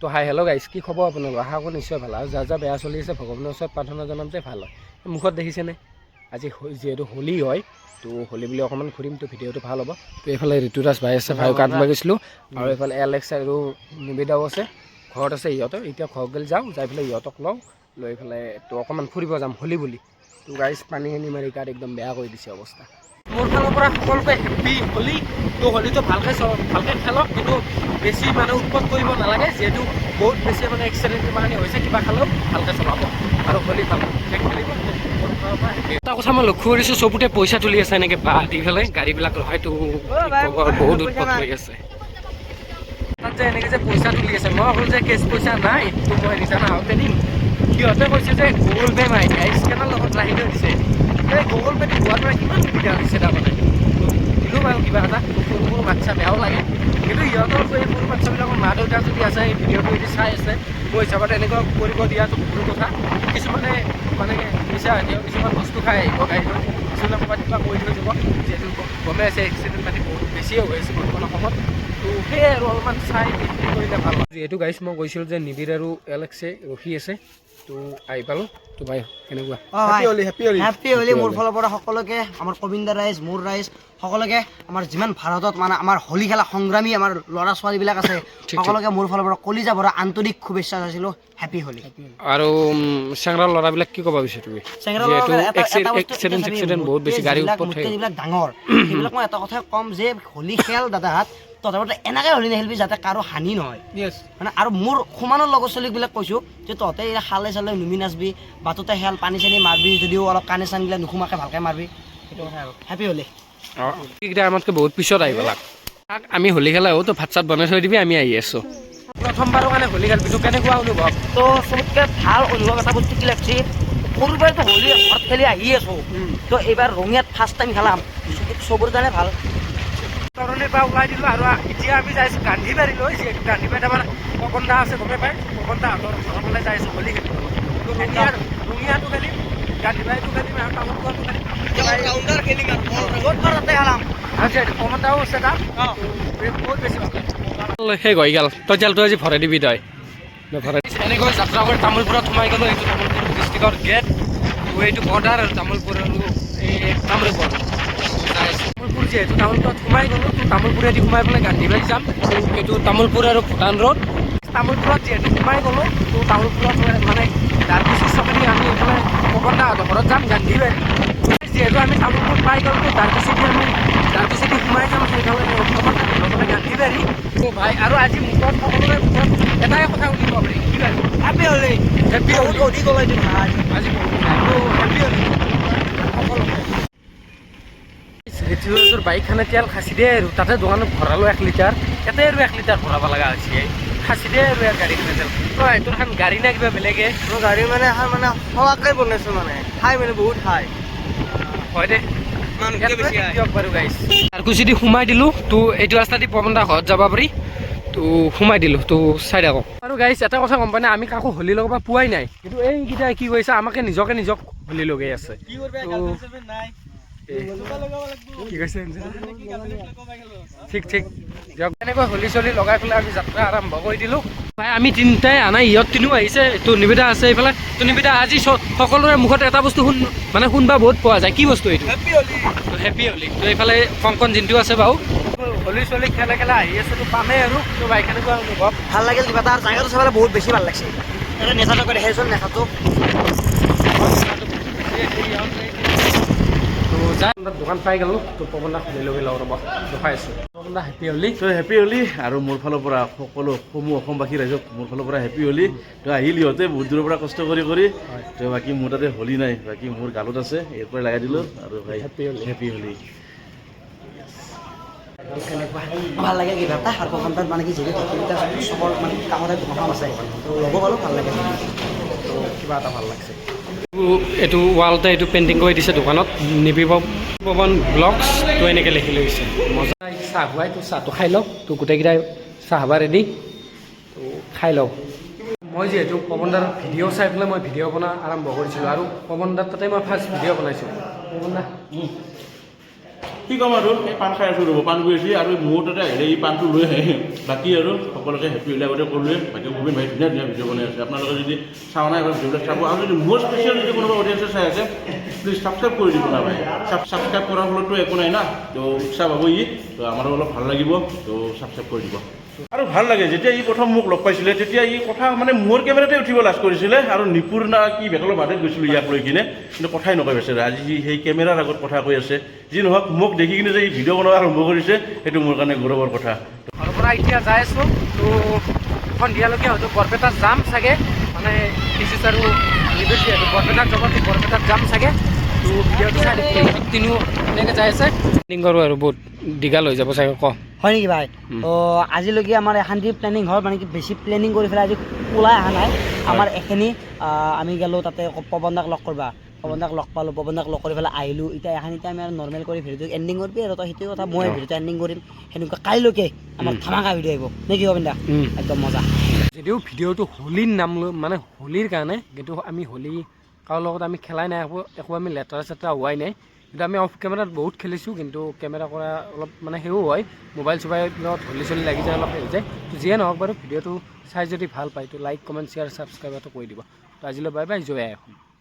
তো hi hello' গাইছ, কি খবৰ আপোনালোক? আশা কৰোঁ নিশ্চয় ভাল। আৰু যা বেয়া চলি আছে ভগৱানৰ ওচৰত প্ৰাৰ্থনা জনাম যে ভাল হয়। মুখত দেখিছেনে আজি যিহেতু হোলী হয়, তো হোলী বুলি অকণমান ঘূৰিম, তো ভিডিঅ'টো ভাল হ'ব। তো এইফালে ঋতুৰাজ ভাই আছে, ভাইক কাটব গৈছিলোঁ। আৰু এইফালে এলেক্স আৰু নিবেদাও আছে, ঘৰত আছে ইহঁতৰ। এতিয়া ঘৰত গ'লে যাওঁ, যাই পেলাই ইহঁতক লৈ পেলাই তো অকণমান ফুৰিব যাম হোলী বুলি। তো গাইছ পানী মাৰি গাত একদম বেয়া কৰি দিছে অৱস্থা। মোৰ ফালৰ পৰা সকলোকে হেপ্পী হোলী। তো হোলীটো ভালকৈ খেলক, কিন্তু বেছি মানে উৎপাত কৰিব নালাগে, যিহেতু বহুত বেছি মানে এক্সিডেণ্ট মানে হৈছে। কিবা খালেও ভালকৈ চলাব আৰু হোলী ভাল খেলিব। এটা কথা মই লক্ষ্য কৰিছোঁ, চবতে পইচা তুলি আছে এনেকৈ বাঁহ দি পেলাই গাড়ীবিলাক হয়তো বহুত উৎপাত হৈ আছে। তাত যে এনেকৈ যে পইচা তুলি আছে, মই অকল যে কেছ পইচা নাই, তো মই ৰিটাৰ্ণ আহোঁতে দিম। সিহঁতে কৈছে যে গুগল পে' মাৰি দিয়া, স্কেনাৰ লগত ৰাখি থৈ দিছে। এই গুগল পে'টো হোৱাৰ পৰা কিমান সুবিধা হৈছে তাৰমানে। দিলোঁ বাৰু কিবা এটা, সৰু সৰু বাচ্ছা বেয়াও লাগে। কিন্তু সিহঁতৰ এই সৰু বাচ্ছাবিলাকৰ মা দেউতা যদি আছে, এই ভিডিঅ'টো যদি চাই আছে, মোৰ হিচাপত এনেকুৱা কৰিব দিয়াটো ভুল কথা। কিছুমানে মানে পইচা কিছুমান বস্তু খাই আহিব গাড়ীত, কিছুমানে ক'ৰবাত কিবা কৰি থৈ যাব, যিহেতু গমে আছে এক্সিডেণ্ট পাতি বহুত বেছিয়ে হৈ আছে বৰ্তমান অসমত। তো সেয়ে আৰু অলপমান চাই কৰিলে ভাল হয়। যিহেতু গাইছ মই কৈছিলোঁ যে নিবিড় আৰু এলেক্সে ৰখি আছে, তো আহি পালোঁ। তো ভাই কেনেকুৱা? হেপ্পী হোলী মোৰ ফালৰ পৰা সকলোকে, আমাৰ গোবিন্দ ৰাইজ, মোৰ ৰাইজ সকলোকে, আমাৰ যিমান ভাৰতত মানে আমাৰ হোলী খেলা সংগ্ৰামী আমাৰ ল'ৰা ছোৱালীবিলাক আছে, সকলোকে মোৰ ফালৰ পৰা কলিজা ভৰা আন্তৰিক শুভেচ্ছা যাচিলোঁ। হেপ্পী হোলী। আৰু চেংৰা ল'ৰাবিলাক কি ক'ব বিচাৰে তুমি? এক্সিডেণ্ট বহুত বেছি, গাড়ী যিবিলাক ডাঙৰ সেইবিলাক মই এটা কথা ক'ম যে হোলী খেল দাদাহঁত, তহঁতে এনেকৈ হোলী নেখেলিবি যাতে কাৰো হানি নহয়। মানে আৰু মোৰ সমানৰ লগৰ ছোৱালীবিলাক কৈছোঁ যে তহঁতে এই খালে চালে নুমি নাচবি, বাটতে খেল, পানী চানী মাৰবি, যদিও অলপ কাণে চানগিলা নুসুমাকৈ ভালকৈ মাৰবি, সেইটো কথা আৰু। হেপ্পী হোলী। অঁ, এইকেইটা আমাতকৈ বহুত পিছত আহিব লাগ। আমি হোলী খেলা তো ভাত চাত বনাই থৈ দিবি, আমি আহি আছোঁ। প্ৰথমবাৰৰ কাৰণে হোলী খেলবিটো কেনেকুৱা অনুভৱ? তো চবতকৈ ভাল অনুভৱ এটা বস্তু কি লাগছে, সৰুৰ পৰাইতো হোলী ঘৰত খেলি আহি আছোঁ, তো এইবাৰ ৰঙিয়াত ফাৰ্ষ্ট টাইম খেলাম, চবৰ কাৰণে ভাল। তৰণিৰ পৰা ওলাই দিলোঁ আৰু এতিয়া আমি যাইছোঁ গান্ধীবাৰীলৈ, যিহেতু গান্ধীবাৰীত আমাৰ পৱন দা আছে, গমে পায়। পৱন দাহঁতৰ ঘৰৰ ফালে যাইছোঁ হোলী খেলিব। তো ৰঙিয়াটো খেলিম, গান্ধীবাৰীটো খেলিম আৰু টাউনটো খেলিম। তাতে খেলাম। আচ্ছা, পৱন দাও আছে তাত, বহুত বেছি ভাল লাগে। সেই গৈ গ'ল তই জালটো আজি ভৰাই দিবি তই। এনেকৈ যাত্ৰা কৰি তামোলপুৰত সোমাই গ'লোঁ। এইটো তামোলপুৰ ডিষ্ট্ৰিক্টৰ গেট, এইটো বৰ্ডাৰ আৰু তামোলপুৰ আৰু এই কামৰূপৰ। তামোলপুৰ যিহেতু তামোলপুৰত সোমাই গ'লোঁ, তো তামোলপুৰেদি সোমাই পেলাই গান্ধীবাৰী যাম। এইটো তামোলপুৰ আৰু ভূটান ৰোড। তামোলপুৰত যিহেতু সোমাই গ'লোঁ, তো তামোলপুৰত মানে দাৰকুচি চকেদি আমি এইফালে পৱন দাহঁতৰ ঘৰত যাম গান্ধীবাৰী। যিহেতু আমি তামোলপুৰ পাই গ'লোঁ, তো দাৰকুচিদি সোমাই যাম সেইফালে গান্ধীবাৰী। তো ভাই আৰু আজি মুখত সকলোৰে মুখত এটাই কথা শুনিব পাৰি, কি ভাই? হেপ্পী হোলী। হেপ্পী হোলী অধিক ওলাই দিম আজি হেপ্পী হোলী সকলোকে। ঋতুৰাজৰ বাইকখনে তেল খাচি দিয়ে আৰু তাতে দোকানত ভৰালোঁ 1 লিটাৰ, ইয়াতে আৰু 1 লিটাৰ ভৰাব লগা হৈছে। খাচি দিয়ে আৰু ইয়াৰ গাড়ীখনে তেল। তই তোৰ এখন গাড়ী না কিবা বেলেগে? মোৰ গাড়ী মানে এখন মানে সৱাকৈ বনাইছোঁ, মানে খাই মানে বহুত খাই। হয় দে, দিয়ক বাৰু গাইছ। দাৰকুচিদি সোমাই দিলোঁ, তো এইটো ৰাস্তা দি পৱন দা ঘৰত যাব পাৰি, তো সোমাই দিলোঁ। তো চাই থাকক আৰু গাইছ। এটা কথা গম পাই নাই, আমি কাকো হোলী লগাব পোৱাই নাই, কিন্তু এইকেইটাই কি কৰিছে আমাকে নিজকে হোলী লগাই আছে। কি কৈছে ঠিক দিয়ক। এনেকৈ হোলী চলি লগাই পেলাই আমি যাত্ৰা আৰম্ভ কৰি দিলোঁ। ভাই আমি তিনিটাই আনা, ইহঁত তিনিও আহিছে, তো নিবেদা আছে এইফালে। তো নিবেদা আজি সকলোৰে মুখত এটা বস্তু শুনবা বহুত পোৱা যায়, কি বস্তু এইটো? হেপ্পী হোলী। হেপ্পী হোলী। তো এইফালে কংকন জিন্তু আছে বাৰু, হোলী চলি খেলা আহি আছে, তো পামেই আৰু। তো ভাই কেনেকুৱা অনুভৱ? ভাল লাগিল কিবা এটা, আৰু জাগাটো চাবলৈ বহুত বেছি ভাল লাগিছে। এটা নেচাটো কৰি দেখাইছোন, নেচাটো তো যাই দোকান পাই গ'লোঁ। তো পৱন দা হোলী লগাই লওঁ ৰ'ব, ৰখাই আছোঁ। পৱন দা হেপ্পী হোলী। তো হেপ্পী হোলী। আৰু মোৰ ফালৰ পৰা সকলো সমূহ অসমবাসী ৰাইজক মোৰ ফালৰ পৰা হেপ্পী হোলী। তো আহিল ইহঁতে বহুত দূৰৰ পৰা কষ্ট কৰি তো বাকী মোৰ তাতে হোলী নাই, বাকী মোৰ গালত আছে, ইয়াৰ পৰা লগাই দিলোঁ। আৰু ভাই হেপ্পী হোলী। ভাল লাগে কিবা এটা। আৰু তাত মানে কি যিহেতু চবৰ মানে কামতে দোকান আছে, তো ল'ব পালোঁ, ভাল লাগে। তো কিবা এটা ভাল লাগছে। এইটো ৱালতে এইটো পেইণ্টিং কৰি দিছে দোকানত, নিবি পৱন ব্লগছ, তো এনেকৈ লিখি লৈছে। মজা চাহ খুৱাই, তো চাহটো খাই লওঁ। তো গোটেইকেইটাই চাহ খাব ৰেডি, তো খাই লওঁ। মই যিহেতু পৱন দাৰ ভিডিঅ' চাই পেলাই মই ভিডিঅ' বনোৱা আৰম্ভ কৰিছিলোঁ, আৰু পৱন দাৰ তাতে মই ফাৰ্ষ্ট ভিডিঅ' বনাইছোঁ। পৱন দা কি ক'ম আৰু এই পাণ খাই আছোঁ ৰ'ব পাণ গৈ আছে আৰু মোৰ তাতে আহিলে এই পাণটো লৈ আহে বাকী আৰু সকলোকে হেপী হ'লে আগতে ক'লোৱে বাকী ভূপেন ভাই ধুনীয়া ধুনীয়া ভিডিঅ' বনাই আছে আপোনালোকে যদি চাওঁ নাই এবাৰ ভিডিঅ'বিলাক চাব আৰু যদি মোৰ স্পেচিয়েল যদি কোনোবা অডিয়েঞ্চে চাই আছে প্লিজ ছাবস্ক্ৰাইব কৰি দিব না ভাই ছাবস্ক্ৰাইব কৰাৰ ফলততো একো নাই না তো উৎসাহ পাব তো আমাৰো অলপ ভাল লাগিব তো ছাবস্ক্ৰাইব কৰি দিব আৰু ভাল লাগে যেতিয়া ই প্ৰথম মোক লগ পাইছিলে তেতিয়া ই কথা মানে মোৰ কেমেৰাতে উঠিব লাজ কৰিছিলে আৰু নিপুৰ না কি বেকলৰ বাটত গৈছিলোঁ ইয়াক লৈ কিনে কিন্তু কথাই নকয় বেচেৰা আজি সেই কেমেৰাৰ আগত কথা কৈ আছে যি নহওক মোক দেখি কিনে যে ই ভিডিঅ' বনোৱা আৰম্ভ কৰিছে সেইটো মোৰ কাৰণে গৌৰৱৰ কথা ঘৰৰ পৰা এতিয়া যাই আছোঁ তো সন্ধিয়ালৈকে হয়তো বৰপেটাত যাম চাগে মানে ডিচিছ আৰু লিবেটি আৰু বৰপেটাত যাব বৰপেটাত যাম চাগে তো ভিডিঅ'টো চাই তিনিও এনেকৈ যাই আছে কৰোঁ আৰু বহুত দীঘল হৈ যাব চাগে ক হয় নেকি ভাই আজিলৈকে আমাৰ এখান প্লেনিং হ'ল মানে কি বেছি প্লেনিং কৰি পেলাই আজি ওলাই অহা নাই আমাৰ এখিনি আমি গ'লোঁ তাতে পৱনদাক লগ কৰবা পৱনদাক লগ পালোঁ পৱনদাক লগ কৰি পেলাই আহিলোঁ এতিয়া এতিয়া আমি আৰু নৰ্মেল কৰি ভিডিঅ'টো এণ্ডিং কৰিবি আৰু তই সেইটো কথা মই ভিডিঅ'টো এণ্ডিং কৰিম সেনেকুৱা কাইলৈকে আমাৰ ধামাকা ভিডিঅ' আহিব নে কি গোবিন্দা একদম মজা যদিও ভিডিঅ'টো হোলীৰ নাম লৈ মানে হোলীৰ কাৰণে কিন্তু আমি হোলী কাৰো লগত আমি খেলাই নাই একো আমি লেতেৰা চেতেৰা হোৱাই নাই কিন্তু আমি অফ কেমেৰাত বহুত খেলিছোঁ কিন্তু কেমেৰা কৰা অলপ মানে সেও হয় মোবাইল চোবাইলত হোলী চলি লাগি যায় অলপ হৈ যায় তো যিয়ে নহওক বাৰু ভিডিঅ'টো চাই যদি ভাল পায় তো লাইক কমেণ্ট শ্বেয়াৰ ছাবস্ক্ৰাইবটো কৰি দিব তো আজিলৈ বাই বাই জয় আই অসম